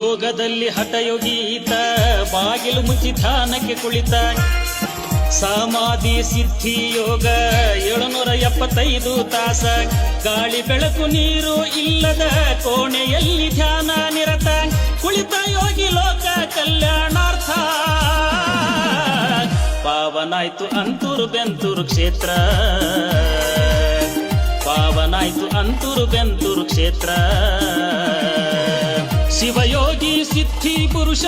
ಯೋಗದಲ್ಲಿ ಹಠಯೋಗೀತ ಬಾಗಿಲು ಮುಚ್ಚಿ ಧ್ಯಾನಕ್ಕೆ ಕುಳಿತ ಸಮಾಧಿ ಸಿದ್ಧಿ ಯೋಗ 775 ತಾಸ ಗಾಳಿ ಬೆಳಕು ನೀರು ಇಲ್ಲದ ಕೋಣೆಯಲ್ಲಿ ಧ್ಯಾನ ನಿರತ ಕುಳಿತ ಯೋಗಿ ಲೋಕ ಕಲ್ಯಾಣಾರ್ಥ ಪಾವನಾಯ್ತು ಅಂತೂರು ಬೆಂತೂರು ಕ್ಷೇತ್ರ ಪಾವನಾಯ್ತು ಅಂತೂರು ಬೆಂತೂರು ಕ್ಷೇತ್ರ ಶಿವಯೋಗಿ ಸಿದ್ಧಿ ಪುರುಷ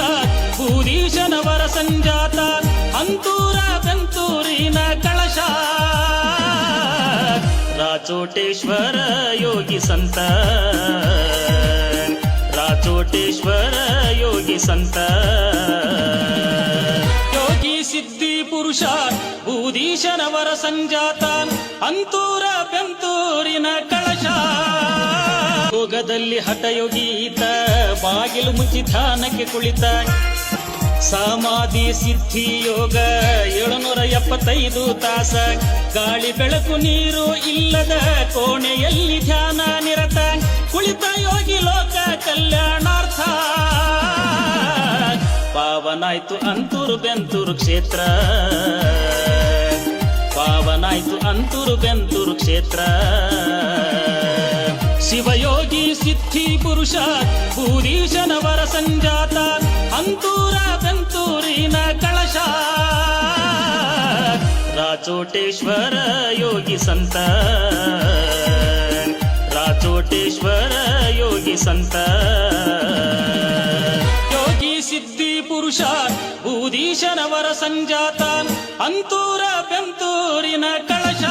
ಭೂರೀಶನವರ ಸಂಜಾತ ಅಂತೂರ ಬೆಂತೂರಿನ ಕಳಶ ರಾಚೋಟೇಶ್ವರ ಯೋಗಿ ಸಂತ ರಾಚೋಟೇಶ್ವರ ಯೋಗಿ ಸಂತ ಯೋಗಿ ಸಿದ್ಧಿ ಪುರುಷ ಭೂರೀಶನವರ ಸಂಜಾತ ಅಂತೂರ ಬೆಂತೂರಿನ ಕಳಶ ಯೋಗದಲ್ಲಿ ಹಠಯೋಗೀತ ಬಾಗಿಲು ಮುಚ್ಚಿ ಧ್ಯಾನಕ್ಕೆ ಕುಳಿತ ಸಮಾಧಿ ಸಿದ್ಧಿ ಯೋಗ 775 ತಾಸ ಗಾಳಿ ಬೆಳಕು ನೀರು ಇಲ್ಲದ ಕೋಣೆಯಲ್ಲಿ ಧ್ಯಾನ ನಿರತ ಕುಳಿತ ಯೋಗಿ ಲೋಕ ಕಲ್ಯಾಣಾರ್ಥ ಪಾವನಾಯ್ತು ಅಂತೂರು ಬೆಂತೂರು ಕ್ಷೇತ್ರ ಪಾವನಾಯ್ತು ಅಂತೂರು ಬೆಂತೂರು ಕ್ಷೇತ್ರ ಶಿವಯೋಗಿ ಸಿದ್ಧಿ ಪುರುಷ ಭೂರೀಶನವರ ಸಂಜಾತ ಅಂತೂರ ಬೆಂತೂರಿನ ಕಳಶ ರಾಚೋಟೇಶ್ವರ ಯೋಗಿ ಸಂತ ರಾಚೋಟೇಶ್ವರ ಯೋಗಿ ಸಂತ ಯೋಗಿ ಸಿದ್ಧಿ ಪುರುಷ ಭೂರೀಶನವರ ಸಂಜಾತ ಅಂತೂರ ಬೆಂತೂರಿನ ಕಳಶ